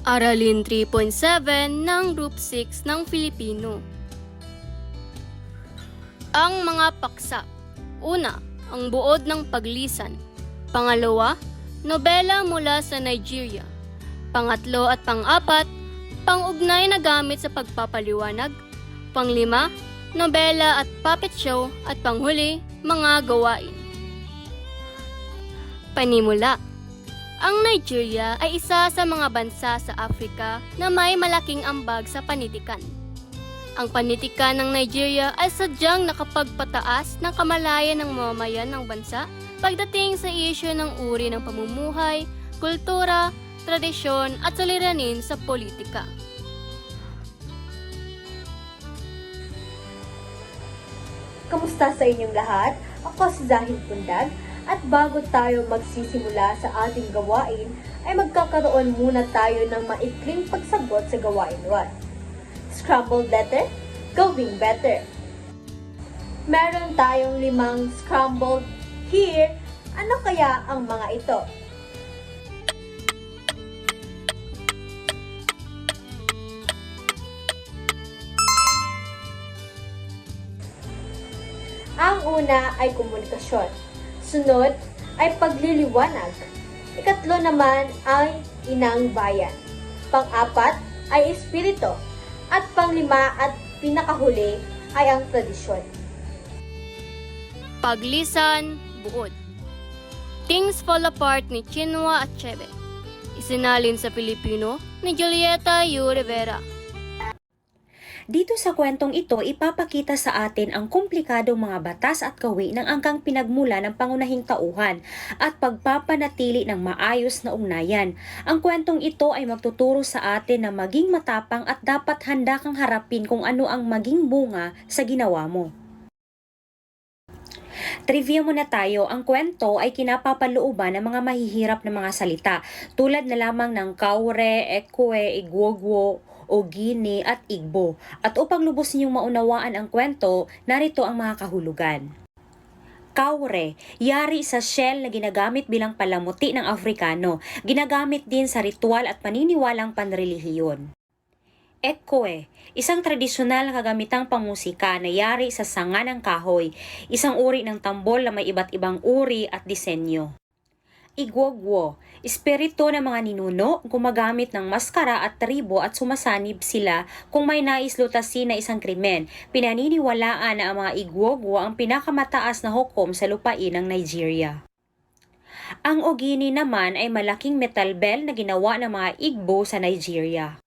Aralin 3.7 ng Group 6 ng Filipino. Ang mga paksa. Una, ang buod ng paglisan. Pangalawa, nobela mula sa Nigeria. Pangatlo at pang-apat, pang-ugnay na gamit sa pagpapaliwanag. Panglima, nobela at puppet show. At panghuli, mga gawain. Panimula. Ang Nigeria ay isa sa mga bansa sa Africa na may malaking ambag sa panitikan. Ang panitikan ng Nigeria ay sadyang nakapagpataas ng kamalayan ng mamamayan ng bansa pagdating sa isyu ng uri ng pamumuhay, kultura, tradisyon at suliranin sa politika. Kamusta sa inyong lahat? Ako si Zahid Pundag. At bago tayo magsisimula sa ating gawain, ay magkakaroon muna tayo ng maikling pagsagot sa gawain 1. Scrambled letter, going better. Meron tayong 5 scrambled here. Ano kaya ang mga ito? Ang una ay komunikasyon. Sunod ay pagliliwanag. Ikatlo naman ay inang bayan. Pang-apat ay espiritu. At panglima at pinakahuli ay ang tradisyon. Paglisan, buod. Things Fall Apart ni Chinua Achebe. Isinalin sa Filipino ni Julieta Yu Rivera. Dito sa kwentong ito, ipapakita sa atin ang komplikadong mga batas at gawi ng angkang pinagmula ng pangunahing tauhan at pagpapanatili ng maayos na ugnayan. Ang kwentong ito ay magtuturo sa atin na maging matapang at dapat handa kang harapin kung ano ang maging bunga sa ginawa mo. Trivia muna tayo, ang kwento ay kinapapalooban ng mga mahihirap na mga salita tulad na lamang ng kaure, ekwe, igwogwo, Ogini at Igbo. At upang lubos ninyong maunawaan ang kwento, narito ang mga kahulugan. Kaure, yari sa shell na ginagamit bilang palamuti ng Afrikano. Ginagamit din sa ritual at paniniwalang panrelihiyon. Ekwe, isang tradisyonal na kagamitang pamusika na yari sa sanga ng kahoy, isang uri ng tambol na may iba't ibang uri at disenyo. Igwogwo, espiritu ng mga ninuno, gumagamit ng maskara at tribo at sumasanib sila kung may nais lutasin na isang krimen. Pinaniniwalaan na ang mga igwogwo ang pinakamataas na hukom sa lupain ng Nigeria. Ang ogini naman ay malaking metal bell na ginawa ng mga Igbo sa Nigeria.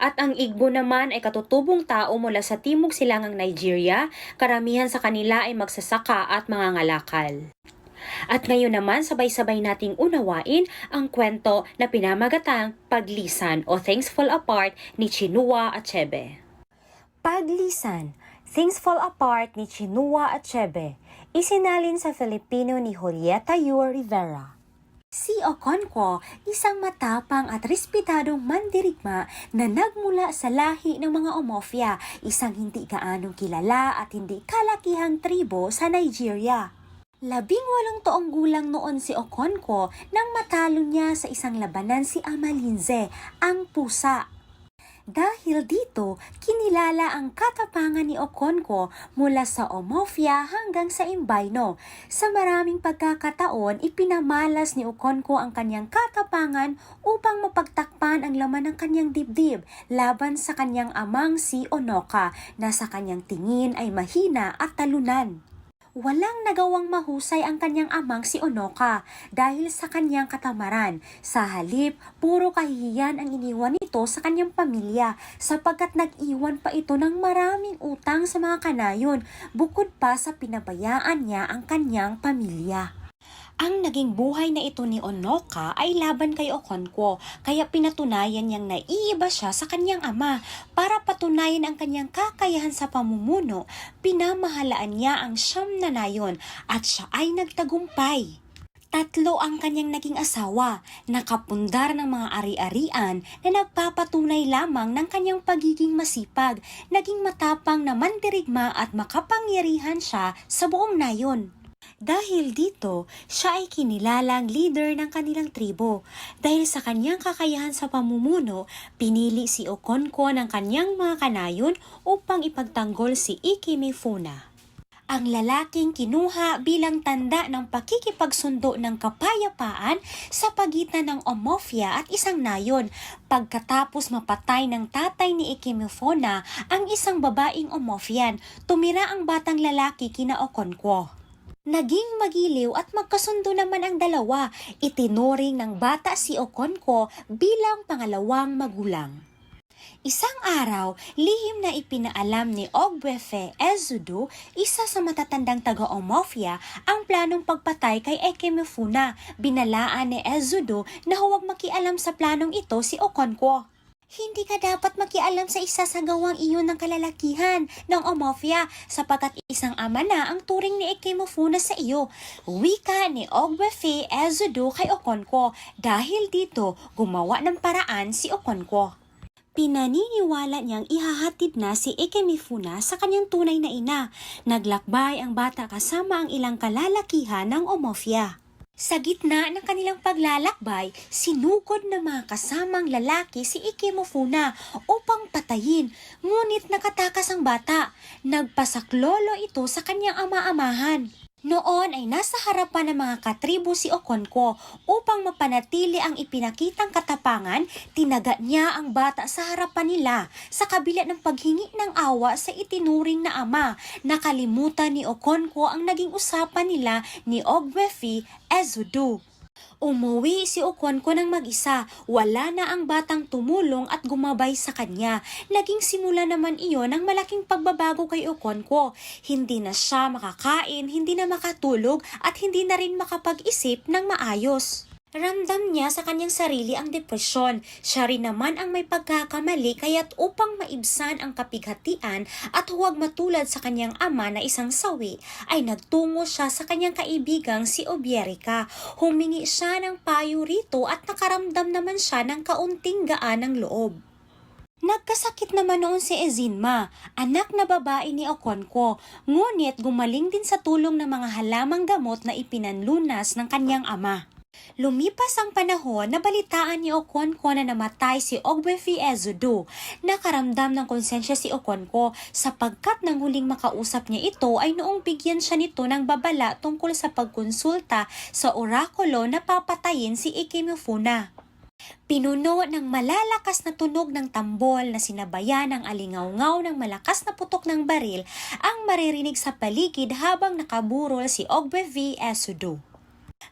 At ang Igbo naman ay katutubong tao mula sa timog silangang Nigeria, karamihan sa kanila ay magsasaka at mga ngalakal. At ngayon naman, sabay-sabay nating unawain ang kwento na pinamagatang Paglisan o Things Fall Apart ni Chinua Achebe. Paglisan, Things Fall Apart ni Chinua Achebe, isinalin sa Filipino ni Julieta Yu Rivera. Si Okonkwo, isang matapang at respetadong mandirigma na nagmula sa lahi ng mga Omofia, isang hindi gaanong kilala at hindi kalakihang tribo sa Nigeria. 18 taong gulang noon si Okonkwo nang matalo niya sa isang labanan si Amalinze, ang pusa. Dahil dito, kinilala ang katapangan ni Okonkwo mula sa Omofia hanggang sa Imbayno. Sa maraming pagkakataon, ipinamalas ni Okonkwo ang kanyang katapangan upang mapagtakpan ang laman ng kanyang dibdib laban sa kanyang amang si Onoka na sa kanyang tingin ay mahina at talunan. Walang nagawang mahusay ang kanyang amang si Onoka dahil sa kanyang katamaran. Sa halip, puro kahihiyan ang iniwan nito sa kanyang pamilya sapagkat nag-iwan pa ito ng maraming utang sa mga kanayon bukod pa sa pinabayaan niya ang kanyang pamilya. Ang naging buhay na ito ni Onoka ay laban kay Okonkwo, kaya pinatunayan niyang naiiba siya sa kanyang ama. Para patunayan ang kanyang kakayahan sa pamumuno, pinamahalaan niya ang 9 na nayon at siya ay nagtagumpay. 3 ang kanyang naging asawa, nakapundar ng mga ari-arian na nagpapatunay lamang ng kanyang pagiging masipag, naging matapang na mandirigma at makapangyarihan siya sa buong nayon. Dahil dito, siya ay kinilalang leader ng kanilang tribo. Dahil sa kanyang kakayahan sa pamumuno, pinili si Okonkwo ng kanyang mga kanayon upang ipagtanggol si Ikemefuna. Ang lalaking kinuha bilang tanda ng pakikipagsundo ng kapayapaan sa pagitan ng Omofia at isang nayon pagkatapos mapatay ng tatay ni Ikemefuna ang isang babaeng Omofian, tumira ang batang lalaki kina Okonkwo. Naging magiliw at magkasundo naman ang dalawa, itinuring ng bata si Okonkwo bilang pangalawang magulang. Isang araw, lihim na ipinaalam ni Ogbuefe Ezudu, isa sa matatandang taga-Omofia, ang planong pagpatay kay Ikemefuna. Binalaan ni Ezudu na huwag makialam sa planong ito si Okonkwo. Hindi ka dapat makialam sa isa sa gawang iyon ng kalalakihan ng Omofia sapagkat isang ama na ang turing ni Ikemefuna sa iyo. Wika ni Ogbuefe Ezudu kay Okonkwo. Dahil dito, gumawa ng paraan si Okonkwo. Pinaniniwala niyang ihahatid na si Ikemefuna sa kanyang tunay na ina. Naglakbay ang bata kasama ang ilang kalalakihan ng Omofia. Sa gitna ng kanilang paglalakbay, sinugod ng mga kasamang lalaki si Ikemefuna upang patayin, ngunit nakatakas ang bata. Nagpasaklolo ito sa kanyang ama-amahan. Noon ay nasa harapan ng mga katribo si Okonkwo upang mapanatili ang ipinakitang katapangan, tinaga niya ang bata sa harapan nila sa kabila ng paghingi ng awa sa itinuring na ama. Nakalimutan ni Okonkwo ang naging usapan nila ni Ogbuefe Ezudu. Umuwi si Okonkwo ng mag-isa, wala na ang batang tumulong at gumabay sa kanya. Naging simula naman iyon ng malaking pagbabago kay Okonkwo. Hindi na siya makakain, hindi na makatulog at hindi na rin makapag-isip ng maayos. Ramdam niya sa kanyang sarili ang depresyon. Siya rin naman ang may pagkakamali kaya't upang maibsan ang kapighatian at huwag matulad sa kanyang ama na isang sawi, ay nagtungo siya sa kanyang kaibigang si Obierica. Humingi siya ng payo rito at nakaramdam naman siya ng kaunting gaan ng loob. Nagkasakit naman noon si Ezinma, anak na babae ni Okonkwo, ngunit gumaling din sa tulong ng mga halamang gamot na ipinanlunas ng kanyang ama. Lumipas ang panahon, nabalitaan ni Okonkwo na namatay si Ogbuefe Ezudu. Nakaramdam ng konsensya si Okonkwo sapagkat nang huling makausap niya ito ay noong bigyan siya nito ng babala tungkol sa pagkonsulta sa orakulo na papatayin si Ikemefuna. Pinuno ng malalakas na tunog ng tambol na sinabayan ng alingaw-ngaw ng malakas na putok ng baril ang maririnig sa paligid habang nakaburol si Ogbuefe Ezudu.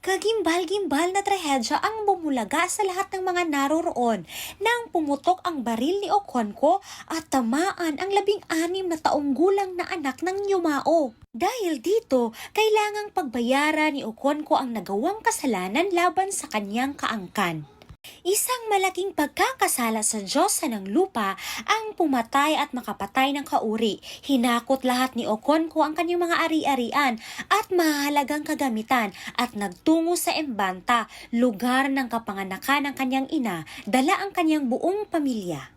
Kagimbal-gimbal na trahedya ang bumulaga sa lahat ng mga naroroon nang pumutok ang baril ni Okonkwo at tamaan ang 16 na taong gulang na anak ng Yumao. Dahil dito, kailangang pagbayaran ni Okonkwo ang nagawang kasalanan laban sa kanyang kaangkan. Isang malaking pagkakasala sa Diyosa ng lupa ang pumatay at makapatay ng kauri. Hinakot lahat ni Okonkwo ang kanyang mga ari-arian at mahalagang kagamitan at nagtungo sa Embanta, lugar ng kapanganakan ng kanyang ina, dala ang kanyang buong pamilya.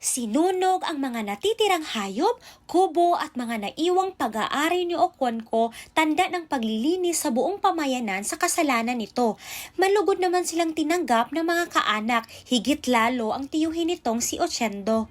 Sinunog ang mga natitirang hayop, kubo at mga naiwang pag-aari ni Okonkwo, tanda ng paglilinis sa buong pamayanan sa kasalanan nito. Malugod naman silang tinanggap ng mga kaanak, higit lalo ang tiyuhin nitong si Ochendo.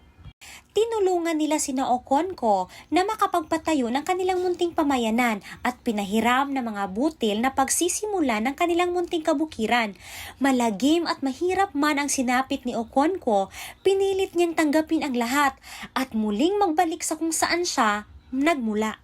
Tinulungan nila sina Okonkwo na makapagpatayo ng kanilang munting pamayanan at pinahiram ng mga butil na pagsisimula ng kanilang munting kabukiran. Malagim at mahirap man ang sinapit ni Okonkwo, pinilit niyang tanggapin ang lahat at muling magbalik sa kung saan siya nagmula.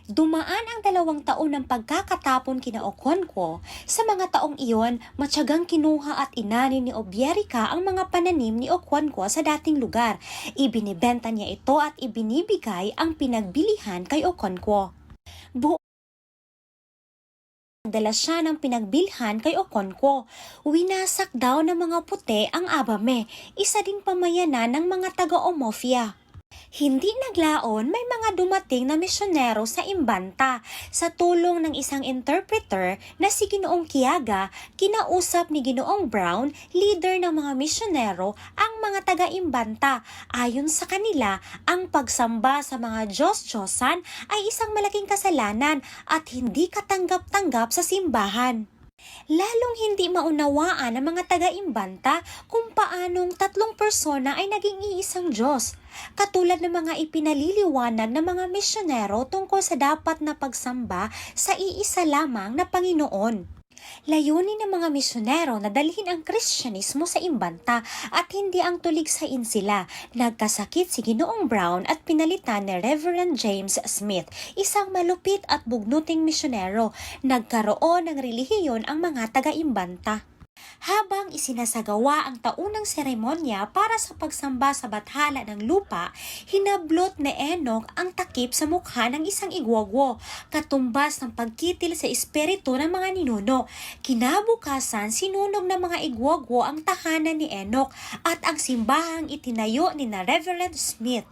Dumaan ang 2 taon ng pagkakatapon kina Okonkwo. Sa mga taong iyon, matyagang kinuha at inani ni Obierica ang mga pananim ni Okonkwo sa dating lugar. Ibinibenta niya ito at ibinibigay ang pinagbilihan kay Okonkwo. Nagdala siya ng pinagbilhan kay Okonkwo. Winasak daw ng mga puti ang Abame, isa ding pamayanan ng mga taga-Omofia. Hindi naglaon, may mga dumating na misyonero sa Imbanta. Sa tulong ng isang interpreter na si Ginoong Quiaga, kinausap ni Ginoong Brown, leader ng mga misyonero, ang mga taga-Imbanta. Ayon sa kanila, ang pagsamba sa mga Diyos-Diyosan ay isang malaking kasalanan at hindi katanggap-tanggap sa simbahan. Lalong hindi maunawaan ng mga taga-Imbanta kung paanong tatlong persona ay naging iisang Diyos. Katulad ng mga ipinaliliwanag ng mga misyonero tungkol sa dapat na pagsamba sa iisa lamang na Panginoon. Layunin ng mga misyonero na dalhin ang Kristyanismo sa Imbanta at hindi ang tuligsain sila. Nagkasakit si Ginoong Brown at pinalitan ni Reverend James Smith, isang malupit at bugnuting misyonero. Nagkaroon ng relihiyon ang mga taga-Imbanta. Habang isinasagawa ang taunang seremonya para sa pagsamba sa bathala ng lupa, hinablot ni Enoch ang takip sa mukha ng isang igwagwo, katumbas ng pagkitil sa espiritu ng mga ninuno. Kinabukasan, sinunog ng mga igwagwo ang tahanan ni Enoch at ang simbahang itinayo ni na Reverend Smith.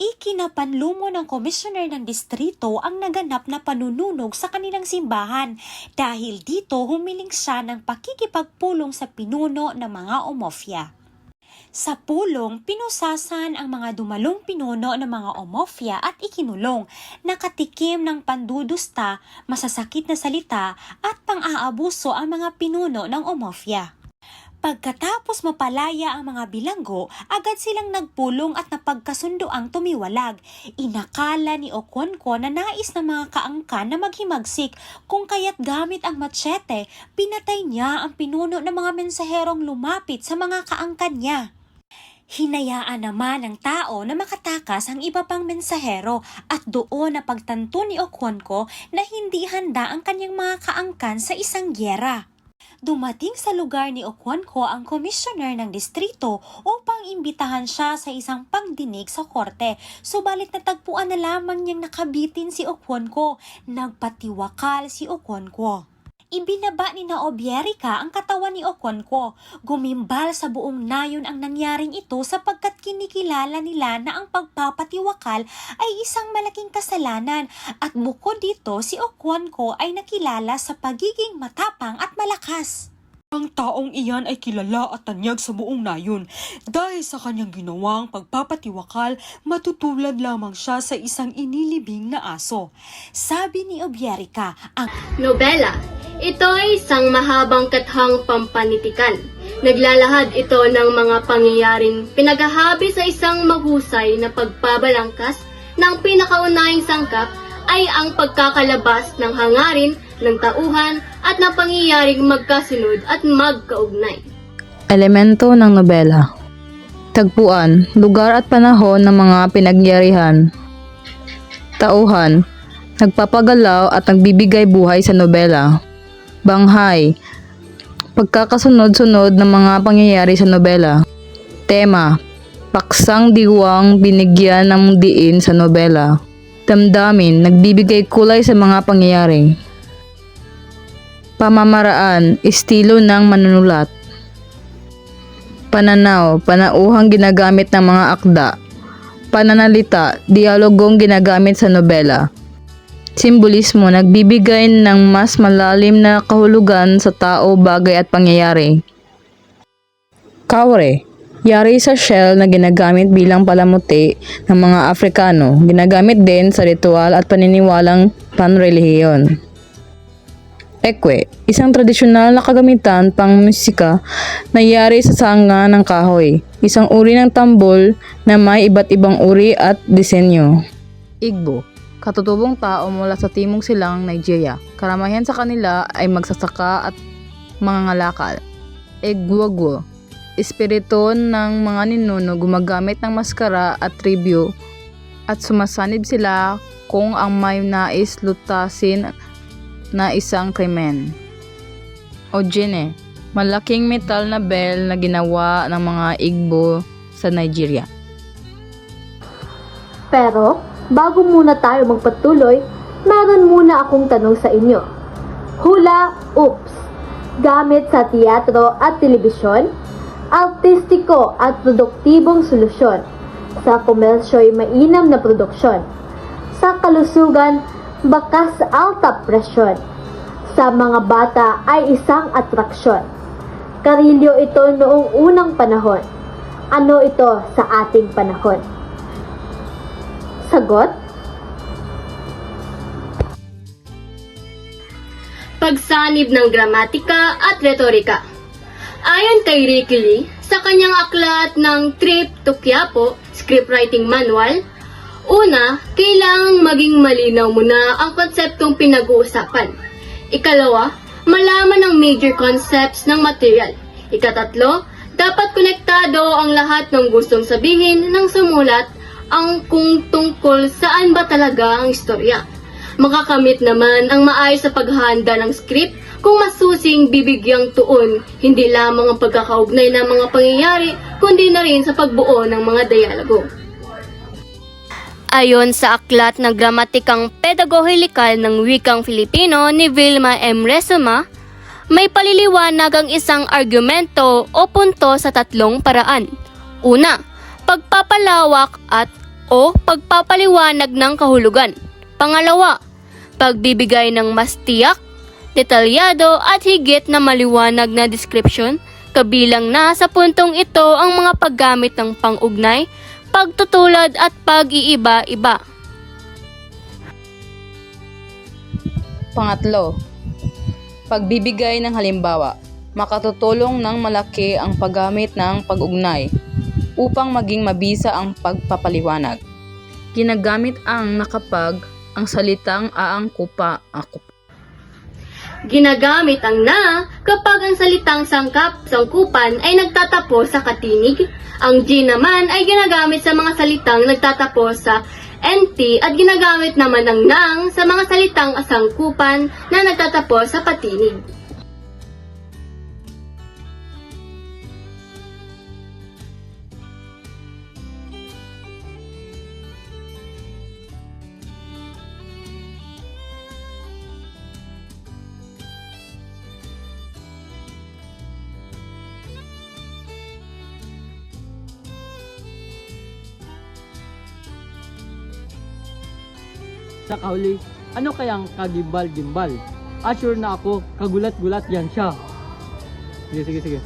Ikinapanlumo ng komisyoner ng distrito ang naganap na panununog sa kanilang simbahan. Dahil dito, humiling siya ng pakikipagpulong sa pinuno ng mga Omofia. Sa pulong, pinusasan ang mga dumalong pinuno ng mga Omofia at ikinulong, nakatikim ng pandudusta, masasakit na salita at pang-aabuso ang mga pinuno ng Omofia. Pagkatapos mapalaya ang mga bilanggo, agad silang nagpulong at napagkasundoang tumiwalag. Inakala ni Oconquo na nais ng mga kaangkan na maghimagsik, kung kaya't gamit ang machete, pinatay niya ang pinuno ng mga mensaherong lumapit sa mga kaangkan niya. Hinayaan naman ng tao na makatakas ang iba pang mensahero at doon na pagtanto ni Oconquo na hindi handa ang kanyang mga kaangkan sa isang gyera. Dumating sa lugar ni Oconquo ang komisyoner ng distrito upang imbitahan siya sa isang pagdinig sa korte. Subalit natagpuan na lamang niyang nakabitin si Oconquo. Nagpatiwakal si Oconquo. Ibinaba ni na Obierica ang katawan ni Oconquo. Gumimbal sa buong nayon ang nangyaring ito sapagkat kinikilala nila na ang pagpapatiwakal ay isang malaking kasalanan at bukod dito si Oconquo ay nakilala sa pagiging matapang at malakas. Ang taong iyan ay kilala at tanyag sa buong nayon. Dahil sa kanyang ginawang pagpapatiwakal, matutulad lamang siya sa isang inilibing na aso. Sabi ni Obierica, ang Nobela. Ito ay isang mahabang kathang pampanitikan. Naglalahad ito ng mga pangyayaring pinaghahabi sa isang mahusay na pagbabalangkas ng pinakaunahing sangkap ay ang pagkakalabas ng hangarin, ng tauhan at ng pangyayaring magkasunod at magkaugnay. Elemento ng nobela. Tagpuan, lugar at panahon ng mga pinagyarihan. Tauhan, nagpapagalaw at nagbibigay buhay sa nobela. Banghay, pagkakasunod-sunod ng mga pangyayari sa nobela. Tema, paksang diwang binigyan ng diin sa nobela. Damdamin, nagbibigay kulay sa mga pangyayari. Pamamaraan, estilo ng manunulat. Pananaw, panauhang ginagamit ng mga akda. Pananalita, dialogong ginagamit sa nobela. Simbolismo, nagbibigay ng mas malalim na kahulugan sa tao, bagay at pangyayari. Kaure, yari sa shell na ginagamit bilang palamuti ng mga Afrikano. Ginagamit din sa ritual at paniniwalang panrelihiyon. Ekwe, isang tradisyonal na kagamitan pang musika na yari sa sanga ng kahoy. Isang uri ng tambol na may iba't ibang uri at disenyo. Igbo, katutubong tao mula sa timog silang Nigeria. Karamihan sa kanila ay magsasaka at mangangalakal. Egwagwo, espiritu ng mga ninuno gumagamit ng maskara at tribyo at sumasanib sila kung ang may nais lutasin na isang krimen. Ojine, malaking metal na bell na ginawa ng mga Igbo sa Nigeria. Pero, bago muna tayo magpatuloy, meron muna akong tanong sa inyo. Hula Oops, gamit sa teatro at telebisyon, artistiko at produktibong solusyon. Sa komersyo ay mainam na produksyon. Sa kalusugan, bakas sa alta presyon. Sa mga bata ay isang atraksyon. Karilyo ito noong unang panahon. Ano ito sa ating panahon? Sagot? Pagsanib ng gramatika at retorika. Ayon kay Ricky Lee, sa kanyang aklat ng Trip to Quiapo, Scriptwriting Manual, una, kailangang maging malinaw muna ang konseptong pinag-uusapan. Ikalawa, malaman ang major concepts ng material. Ikatatlo, dapat konektado ang lahat ng gustong sabihin ng sumulat ang kung tungkol saan ba talaga ang istorya. Makakamit naman ang maayos sa paghahanda ng script kung masusing bibigyang tuon hindi lamang ang pagkakaugnay ng mga pangyayari kundi na rin sa pagbuo ng mga dialogo. Ayon sa aklat ng gramatikang pedagohilikal ng wikang Filipino ni Vilma M. Resuma, may paliliwanag ang isang argumento o punto sa tatlong paraan. Una, pagpapalawak o pagpapaliwanag ng kahulugan. Pangalawa, pagbibigay ng mas tiyak, detalyado at higit na maliwanag na description, kabilang na sa puntong ito ang mga paggamit ng pang-ugnay, pagtutulad at pag-iiba-iba. Pangatlo, pagbibigay ng halimbawa. Makatutulong ng malaki ang paggamit ng pag-ugnay upang maging mabisa ang pagpapaliwanag. Ginagamit ang nakapag, ang salitang aangkupa, Ginagamit ang na kapag ang salitang sangkupan ay nagtatapos sa katinig. Ang G naman ay ginagamit sa mga salitang nagtatapos sa NT at ginagamit naman ang nang sa mga salitang sangkupan na nagtatapos sa patinig. Sa kauli, ano kayang kagimbal-gimbal? Sure na ako, kagulat-gulat yan siya. Sige.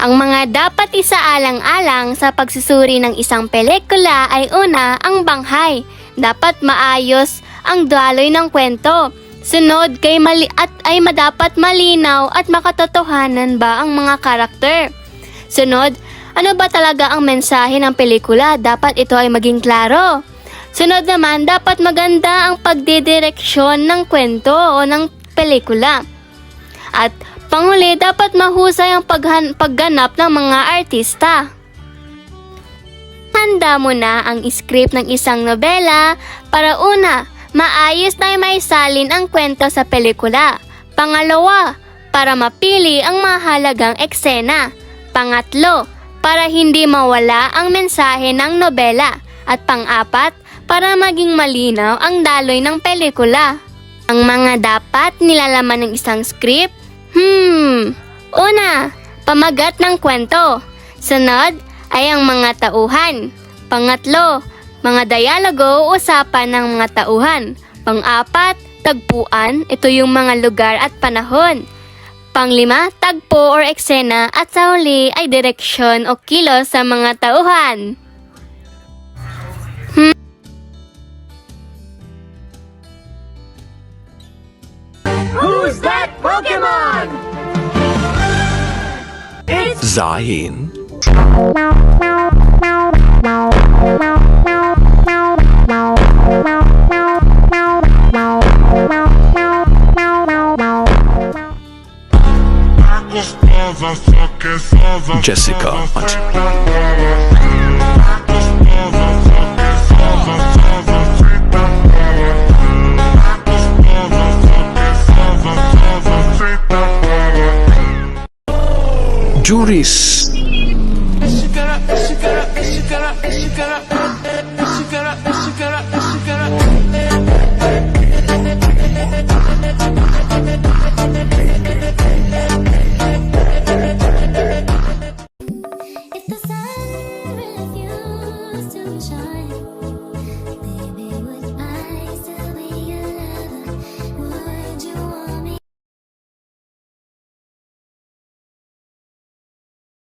Ang mga dapat isaalang-alang sa pagsusuri ng isang pelikula ay una, ang banghay. Dapat maayos ang daloy ng kwento. Sunod, ay dapat malinaw at makatotohanan ba ang mga karakter. Sunod, ano ba talaga ang mensahe ng pelikula? Dapat ito ay maging klaro. Sunod naman, dapat maganda ang pagdidireksyon ng kwento o ng pelikula. At panghuli, dapat mahusay ang pagganap ng mga artista. Handa mo na ang script ng isang nobela para una, maayos na maisalin ang kwento sa pelikula. Pangalawa, para mapili ang mahalagang eksena. Pangatlo, para hindi mawala ang mensahe ng nobela. At pang-apat, para maging malinaw ang daloy ng pelikula. Ang mga dapat nilalaman ng isang script, una, pamagat ng kwento. Sunod ay ang mga tauhan. Pangatlo, mga dialogo o usapan ng mga tauhan. Pang-apat, tagpuan. Ito yung mga lugar at panahon. Panglima, tagpo or eksena. At sa huli ay direksyon o kilos sa mga tauhan. Who's that Pokemon? Zahin, Jessica Hunt, Juris, She got up, she got up, she got up, she got up, she got up, she got up.